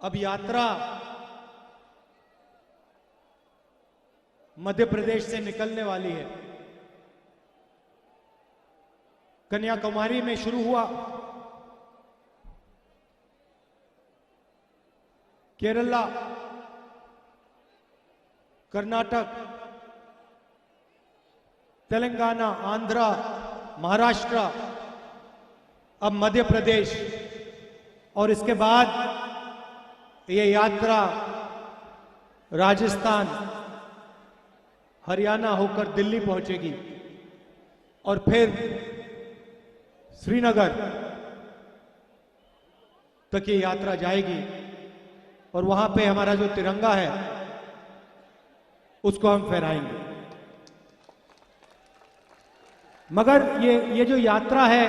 अब यात्रा मध्य प्रदेश से निकलने वाली है। कन्याकुमारी में शुरू हुआ, केरला, कर्नाटक, तेलंगाना, आंध्रा, महाराष्ट्र, अब मध्य प्रदेश, और इसके बाद ये यात्रा राजस्थान, हरियाणा होकर दिल्ली पहुंचेगी और फिर श्रीनगर तक ये यात्रा जाएगी और वहां पे हमारा जो तिरंगा है उसको हम फहराएंगे। मगर ये जो यात्रा है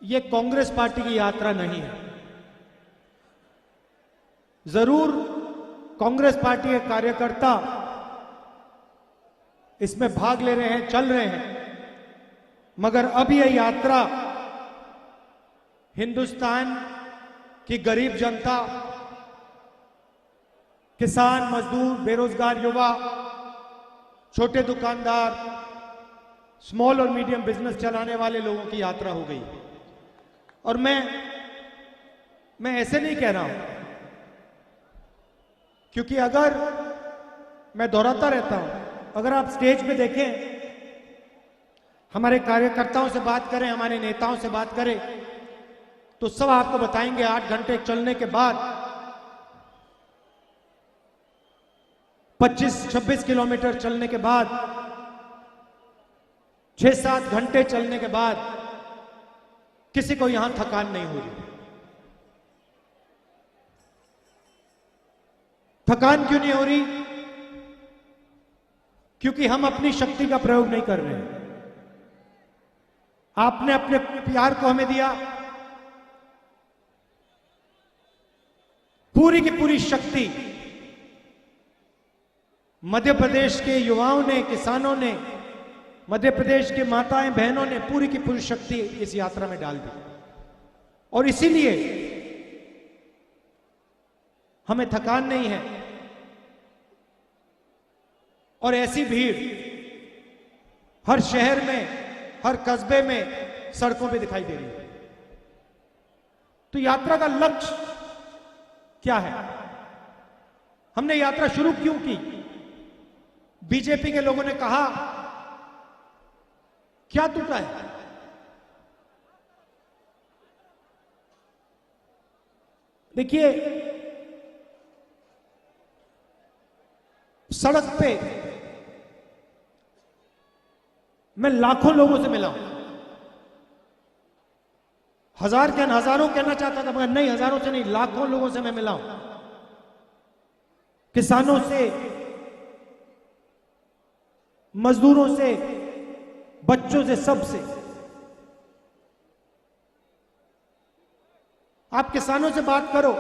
ये कांग्रेस पार्टी की यात्रा नहीं है। जरूर कांग्रेस पार्टी के कार्यकर्ता इसमें भाग ले रहे हैं, चल रहे हैं, मगर अब यह यात्रा हिंदुस्तान की गरीब जनता, किसान, मजदूर, बेरोजगार युवा, छोटे दुकानदार, स्मॉल और मीडियम बिजनेस चलाने वाले लोगों की यात्रा हो गई। और मैं ऐसे नहीं कह रहा हूं, क्योंकि अगर मैं दोहराता रहता हूं, अगर आप स्टेज पे देखें, हमारे कार्यकर्ताओं से बात करें, हमारे नेताओं से बात करें, तो सब आपको बताएंगे 8 घंटे चलने के बाद, 25-26 किलोमीटर चलने के बाद, 6-7 घंटे चलने के बाद किसी को यहां थकान नहीं हो रही। थकान क्यों नहीं हो रही? क्योंकि हम अपनी शक्ति का प्रयोग नहीं कर रहे हैं। आपने अपने प्यार को हमें दिया, पूरी की पूरी शक्ति मध्य प्रदेश के युवाओं ने, किसानों ने, मध्य प्रदेश के माताएं बहनों ने पूरी की पूरी शक्ति इस यात्रा में डाल दी, और इसीलिए हमें थकान नहीं है। और ऐसी भीड़ हर शहर में, हर कस्बे में, सड़कों पे दिखाई दे रही है। तो यात्रा का लक्ष्य क्या है? हमने यात्रा शुरू क्यों की? बीजेपी के लोगों ने कहा क्या टूटा है? देखिए, सड़क पे मैं लाखों लोगों से मिला हूं, हजार क्या हजारों कहना चाहता था, मगर नहीं, हजारों से नहीं, लाखों लोगों से मैं मिला हूं, किसानों से, मजदूरों से, बच्चों से, सबसे। आप किसानों से बात करो,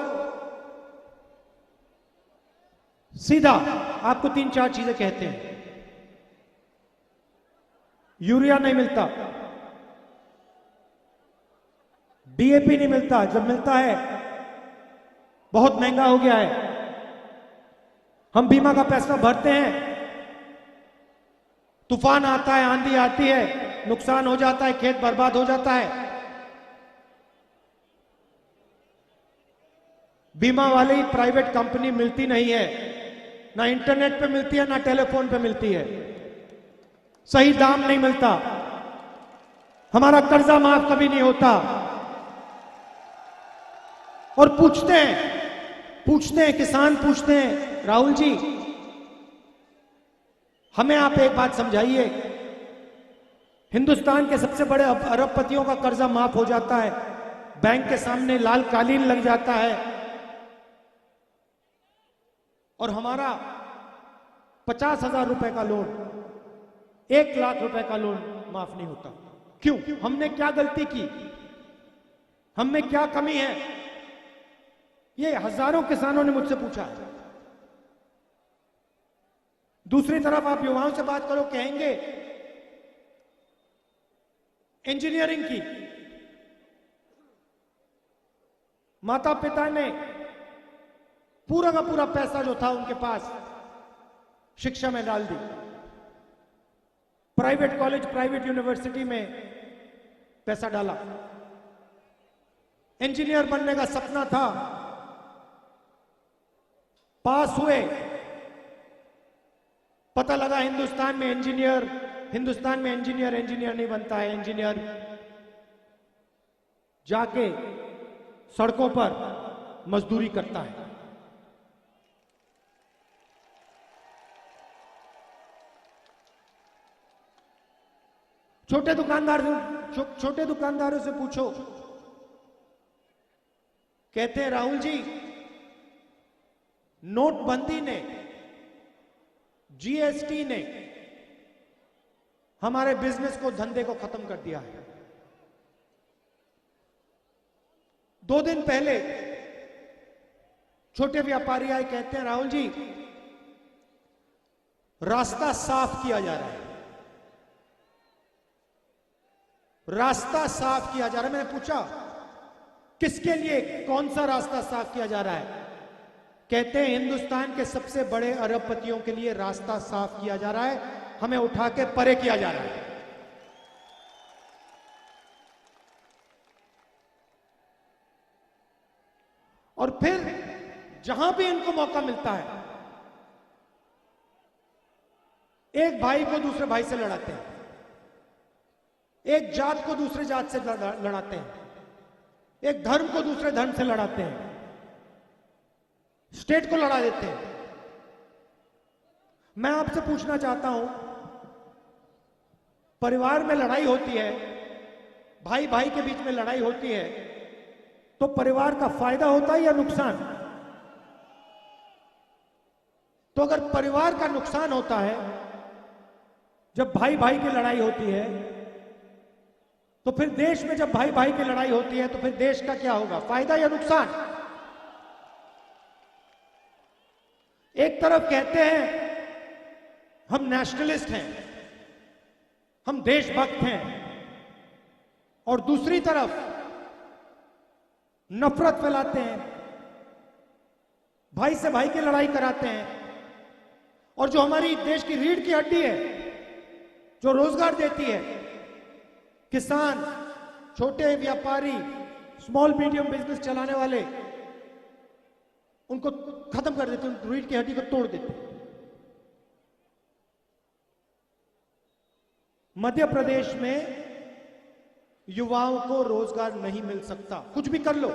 सीधा आपको 3-4 चीजें कहते हैं। यूरिया नहीं मिलता, डीएपी नहीं मिलता, जब मिलता है बहुत महंगा हो गया है। हम बीमा का पैसा भरते हैं, तूफान आता है, आंधी आती है, नुकसान हो जाता है, खेत बर्बाद हो जाता है, बीमा वाली प्राइवेट कंपनी मिलती नहीं है, ना इंटरनेट पे मिलती है, ना टेलीफोन पे मिलती है, सही दाम नहीं मिलता, हमारा कर्जा माफ कभी नहीं होता। और पूछते हैं किसान, पूछते हैं, राहुल जी हमें आप एक बात समझाइए, हिंदुस्तान के सबसे बड़े अरबपतियों का कर्जा माफ हो जाता है, बैंक के सामने लाल कालीन लग जाता है, और हमारा 50,000 रुपए का लोन, 1 लाख रुपए का लोन माफ नहीं होता। क्यों? हमने क्या गलती की? हम में क्या कमी है? ये हजारों किसानों ने मुझसे पूछा है। दूसरी तरफ आप युवाओं से बात करो, कहेंगे इंजीनियरिंग की, माता पिता ने पूरा का पूरा पैसा जो था उनके पास शिक्षा में डाल दी। प्राइवेट कॉलेज, प्राइवेट यूनिवर्सिटी में पैसा डाला। इंजीनियर बनने का सपना था, पास हुए, पता लगा हिंदुस्तान में इंजीनियर नहीं बनता है। इंजीनियर जाके सड़कों पर मजदूरी करता है। छोटे दुकानदारों से पूछो, कहते हैं राहुल जी, नोटबंदी ने, जीएसटी ने हमारे बिजनेस को, धंधे को खत्म कर दिया है। 2 दिन पहले छोटे व्यापारी आए, कहते हैं राहुल जी, रास्ता साफ किया जा रहा है, रास्ता साफ किया जा रहा है। मैंने पूछा किसके लिए, कौन सा रास्ता साफ किया जा रहा है? कहते हैं हिंदुस्तान के सबसे बड़े अरबपतियों के लिए रास्ता साफ किया जा रहा है, हमें उठा के परे किया जा रहा है। और फिर जहां भी इनको मौका मिलता है, एक भाई को दूसरे भाई से लड़ाते हैं, एक जात को दूसरे जात से लड़ाते हैं, एक धर्म को दूसरे धर्म से लड़ाते हैं, स्टेट को लड़ा देते हैं। मैं आपसे पूछना चाहता हूं, परिवार में लड़ाई होती है, भाई भाई के बीच में लड़ाई होती है, तो परिवार का फायदा होता है या नुकसान? तो अगर परिवार का नुकसान होता है जब भाई भाई की लड़ाई होती है, तो फिर देश में जब भाई भाई की लड़ाई होती है तो फिर देश का क्या होगा, फायदा या नुकसान? एक तरफ कहते हैं हम नेशनलिस्ट हैं, हम देशभक्त हैं, और दूसरी तरफ नफरत फैलाते हैं, भाई से भाई की लड़ाई कराते हैं। और जो हमारी देश की रीढ़ की हड्डी है, जो रोजगार देती है, किसान, छोटे व्यापारी, स्मॉल मीडियम बिजनेस चलाने वाले, उनको खत्म कर देते हैं, रीढ़ की हड्डी को तोड़ देते हैं। मध्य प्रदेश में युवाओं को रोजगार नहीं मिल सकता। कुछ भी कर लो,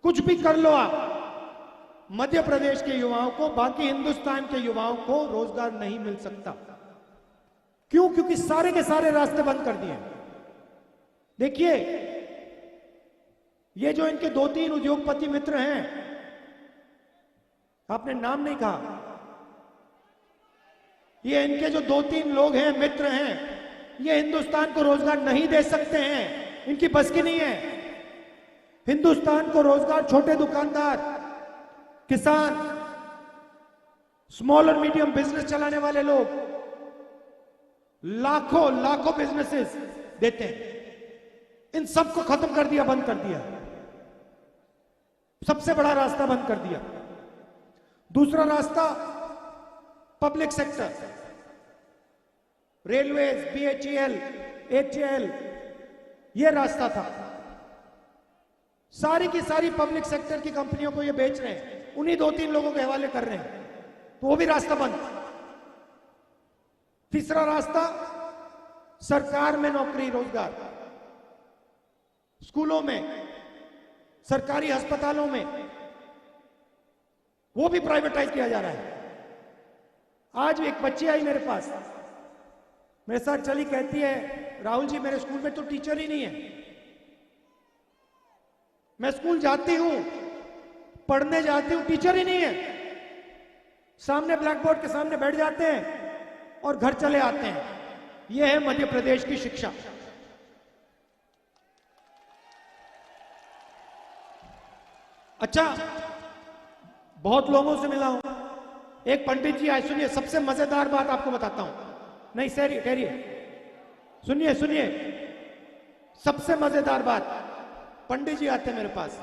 कुछ भी कर लो आप, मध्य प्रदेश के युवाओं को, बाकी हिंदुस्तान के युवाओं को रोजगार नहीं मिल सकता। क्यों? क्योंकि सारे के सारे रास्ते बंद कर दिए। देखिए, ये जो इनके 2-3 उद्योगपति मित्र हैं, आपने नाम नहीं कहा, ये इनके जो 2-3 लोग हैं, मित्र हैं, ये हिंदुस्तान को रोजगार नहीं दे सकते हैं, इनकी बस की नहीं है। हिंदुस्तान को रोजगार छोटे दुकानदार, किसान, स्मॉल और मीडियम बिजनेस चलाने वाले लोग लाखों लाखों बिजनेसेस देते हैं। इन सबको खत्म कर दिया, बंद कर दिया, सबसे बड़ा रास्ता बंद कर दिया। दूसरा रास्ता public sector, railways, BHEL, HAL, ये रास्ता था। सारी की सारी पब्लिक सेक्टर की कंपनियों को ये बेच रहे हैं, उन्हीं 2-3 लोगों के हवाले कर रहे हैं, तो वो भी रास्ता बंद। तीसरा रास्ता सरकार में नौकरी, रोजगार, स्कूलों में, सरकारी अस्पतालों में, वो भी प्राइवेटाइज किया जा रहा है। आज एक बच्ची आई मेरे पास, मेरे साथ चली, कहती है राहुल जी मेरे स्कूल में तो टीचर ही नहीं है। मैं स्कूल जाती हूं, पढ़ने जाती हूं, टीचर ही नहीं है। सामने ब्लैक बोर्ड के सामने बैठ जाते हैं और घर चले आते हैं। यह है मध्य प्रदेश की शिक्षा। अच्छा, बहुत लोगों से मिला हूं, एक पंडित जी आए, सुनिए, सबसे मजेदार बात आपको बताता हूं। नहीं सर, ठहरिए, सुनिए सुनिए, सबसे मजेदार बात। पंडित जी आते मेरे पास,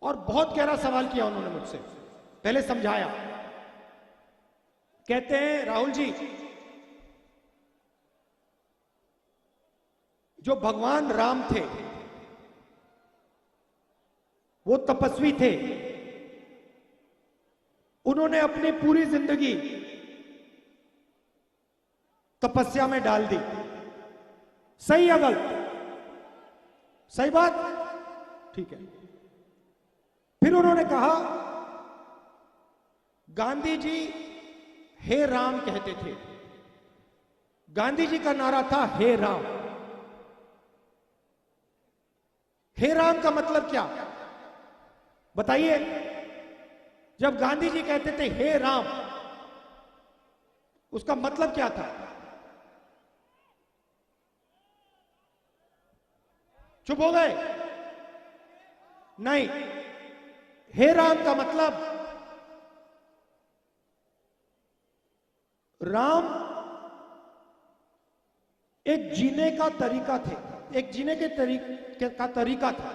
और बहुत गहरा सवाल किया उन्होंने मुझसे, पहले समझाया। कहते हैं राहुल जी, जो भगवान राम थे वो तपस्वी थे, उन्होंने अपनी पूरी जिंदगी तपस्या में डाल दी। सही या गलत? सही बात, ठीक है। फिर उन्होंने कहा गांधी जी हे राम कहते थे। गांधी जी का नारा था हे राम। हे राम का मतलब क्या बताइए? जब गांधी जी कहते थे हे राम, उसका मतलब क्या था? चुप हो गए? नहीं, हे राम का मतलब राम एक जीने का तरीका थे, एक जीने के का तरीका था।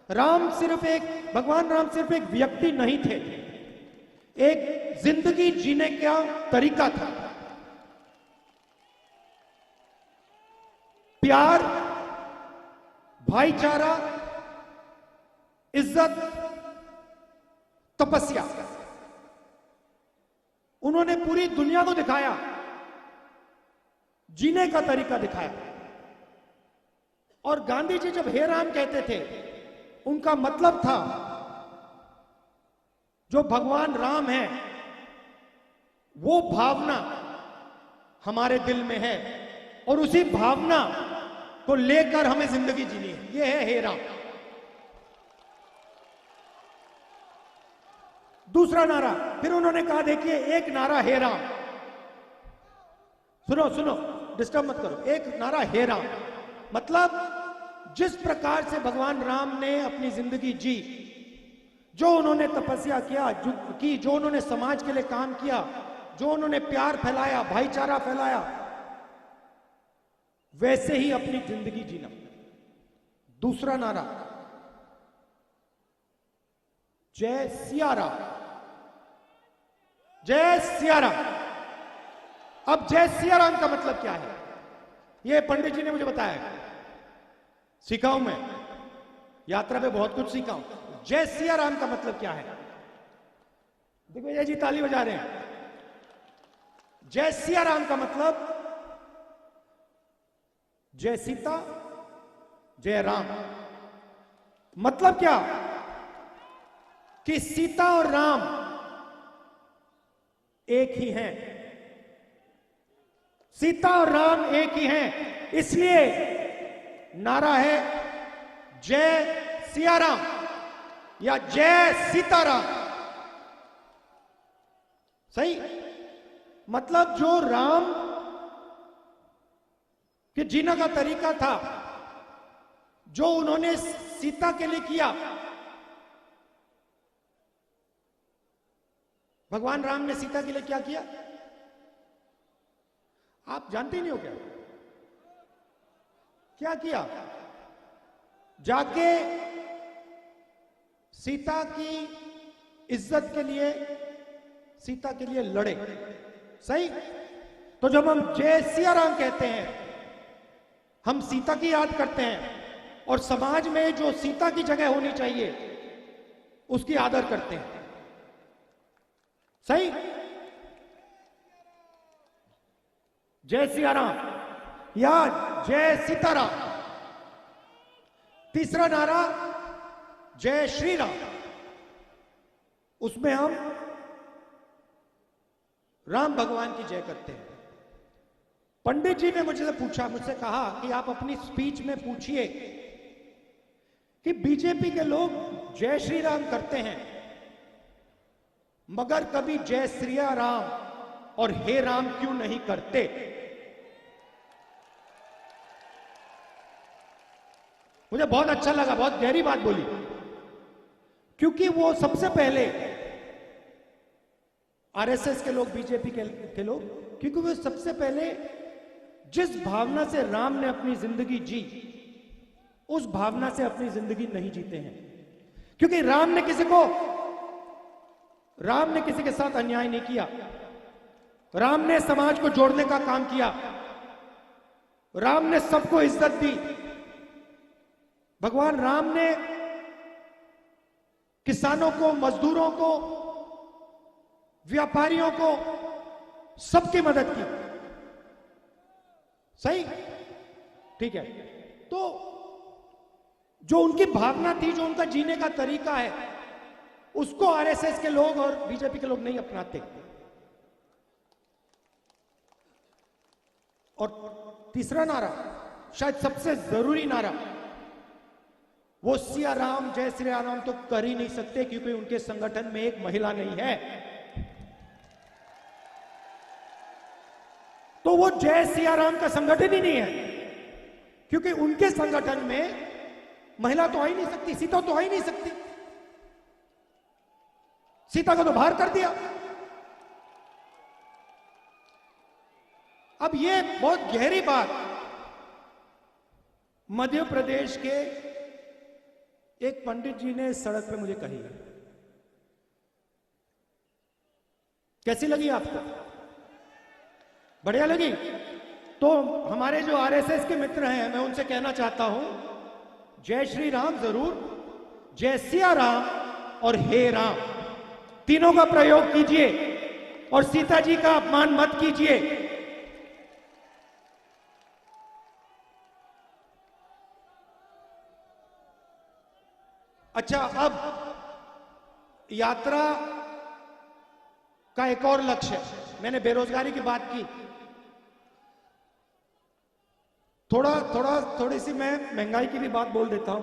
राम सिर्फ एक, भगवान राम सिर्फ एक व्यक्ति नहीं थे, एक जिंदगी जीने का तरीका था। प्यार, भाईचारा, इज्जत, तपस्या, उन्होंने पूरी दुनिया को दिखाया, जीने का तरीका दिखाया। और गांधी जी जब हे राम कहते थे, उनका मतलब था जो भगवान राम है वो भावना हमारे दिल में है और उसी भावना को लेकर हमें जिंदगी जीनी है। ये है हे राम। दूसरा नारा फिर उन्होंने कहा, देखिए एक नारा हे राम, सुनो सुनो, डिस्टर्ब मत करो। एक नारा हे राम मतलब जिस प्रकार से भगवान राम ने अपनी जिंदगी जी, जो उन्होंने तपस्या किया, जो उन्होंने समाज के लिए काम किया, जो उन्होंने प्यार फैलाया, भाईचारा फैलाया, वैसे ही अपनी जिंदगी जीना। दूसरा नारा जय सिया राम, जय सिया राम। अब जय सिया राम का मतलब क्या है? यह पंडित जी ने मुझे बताया, सीखा हूं मैं, यात्रा पे बहुत कुछ सीखा हूं। जय सिया राम का मतलब क्या है? दिग्विजय जी ताली बजा रहे हैं। जय सिया राम का मतलब जय सीता जय राम। मतलब क्या कि सीता और राम एक ही हैं, सीता और राम एक ही हैं। इसलिए नारा है जय सिया राम या जय सीताराम। सही? मतलब जो राम के जीने का तरीका था, जो उन्होंने सीता के लिए किया, भगवान राम ने सीता के लिए क्या किया आप जानते ही नहीं हो क्या? क्या किया? जाके सीता की इज्जत के लिए, सीता के लिए लड़े। सही? तो जब हम जय सिया राम कहते हैं, हम सीता की याद करते हैं और समाज में जो सीता की जगह होनी चाहिए उसकी आदर करते हैं। सही? जय सिया राम या जय सीताराम। तीसरा नारा जय श्री राम, उसमें हम राम भगवान की जय करते हैं। पंडित जी ने मुझसे कहा कि आप अपनी स्पीच में पूछिए कि बीजेपी के लोग जय श्री राम करते हैं मगर कभी जय श्री राम और हे राम क्यों नहीं करते? मुझे बहुत अच्छा लगा, बहुत गहरी बात बोली, क्योंकि वो सबसे पहले आरएसएस के लोग, बीजेपी के लोग, क्योंकि वो सबसे पहले जिस भावना से राम ने अपनी जिंदगी जी, उस भावना से अपनी जिंदगी नहीं जीते हैं। क्योंकि राम ने किसी के साथ अन्याय नहीं किया। राम ने समाज को जोड़ने का काम किया। राम ने सबको इज्जत दी। भगवान राम ने किसानों को, मजदूरों को, व्यापारियों को, सबकी मदद की। सही? ठीक है। तो जो उनकी भावना थी, जो उनका जीने का तरीका है, उसको आरएसएस के लोग और बीजेपी के लोग नहीं अपनाते। और तीसरा नारा, शायद सबसे जरूरी नारा, वो सिया राम जय श्री राम तो कर ही नहीं सकते, क्योंकि उनके संगठन में एक महिला नहीं है। तो वो जय सिया राम का संगठन ही नहीं है, क्योंकि उनके संगठन में महिला तो आ ही नहीं सकती, सीता तो आ ही नहीं सकती। सीता को तो बाहर कर दिया। अब ये बहुत गहरी बात मध्य प्रदेश के एक पंडित जी ने सड़क पे मुझे कही। कैसी लगी आपको? बढ़िया लगी? तो हमारे जो आरएसएस के मित्र हैं, मैं उनसे कहना चाहता हूं, जय श्री राम जरूर, जय सिया राम और हे राम तीनों का प्रयोग कीजिए और सीता जी का अपमान मत कीजिए। अच्छा, अब यात्रा का एक और लक्ष्य है। मैंने बेरोजगारी की बात की, थोड़ी सी मैं महंगाई की भी बात बोल देता हूं।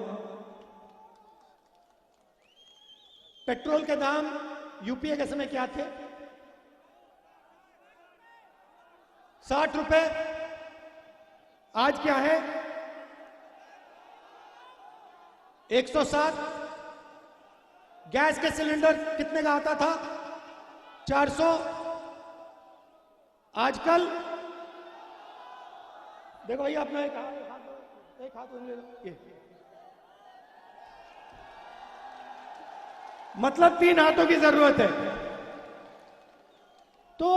पेट्रोल के दाम यूपीए के समय क्या थे? 60 रुपए। आज क्या है? 107। गैस के सिलेंडर कितने का आता था? 400। आजकल देखो भैया, अपना एक हाथ ले लो। ये मतलब 3 हाथों की जरूरत है। तो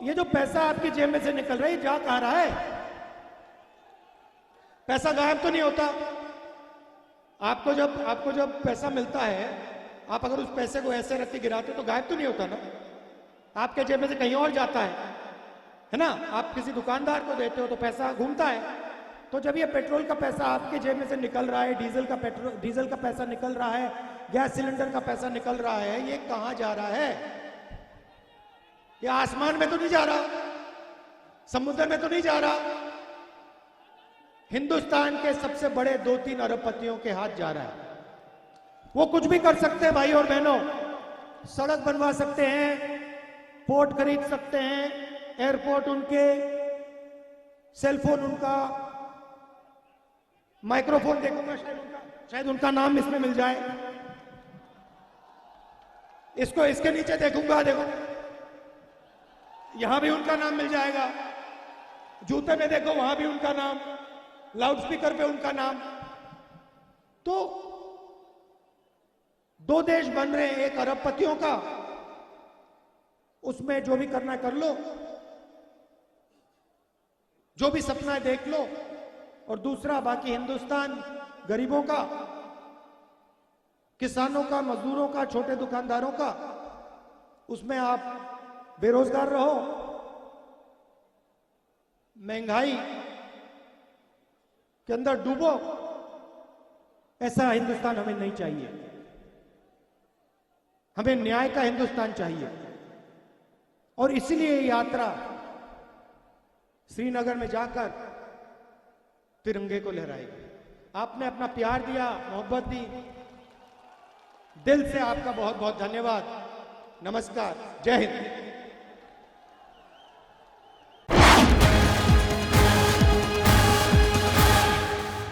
ये जो पैसा आपकी जेब में से निकल रहा है, जा कहां रहा है? पैसा गायब तो नहीं होता। आपको जब पैसा मिलता है, आप अगर उस पैसे को ऐसे रख के गिराते तो गायब तो नहीं होता ना, आपके जेब में से कहीं और जाता है ना? आप किसी दुकानदार को देते हो तो पैसा घूमता है। तो जब ये पेट्रोल का पैसा आपके जेब में से निकल रहा है, डीजल का पैसा निकल रहा है, गैस सिलेंडर का पैसा निकल रहा है, ये कहां जा रहा है? ये आसमान में तो नहीं जा रहा, समुद्र में तो नहीं जा रहा, हिंदुस्तान के सबसे बड़े 2-3 अरबपतियों के हाथ जा रहा है। वो कुछ भी कर सकते हैं भाई और बहनों, सड़क बनवा सकते हैं, पोर्ट खरीद सकते हैं, एयरपोर्ट उनके, सेलफोन उनका, माइक्रोफोन देखूंगा शायद उनका नाम इसमें मिल जाए। इसको इसके नीचे देखूंगा, देखो यहां भी उनका नाम मिल जाएगा। जूते में देखो, वहां भी उनका नाम, लाउडस्पीकर पे उनका नाम। तो 2 देश बन रहे हैं, एक अरबपतियों का, उसमें जो भी करना है कर लो, जो भी सपना है देख लो, और दूसरा बाकी हिंदुस्तान गरीबों का, किसानों का, मजदूरों का, छोटे दुकानदारों का, उसमें आप बेरोजगार रहो, महंगाई के अंदर डूबो। ऐसा हिंदुस्तान हमें नहीं चाहिए। हमें न्याय का हिंदुस्तान चाहिए। और इसलिए यात्रा श्रीनगर में जाकर तिरंगे को लहराएगी। आपने अपना प्यार दिया, मोहब्बत दी, दिल से आपका बहुत बहुत धन्यवाद। नमस्कार, जय हिंद।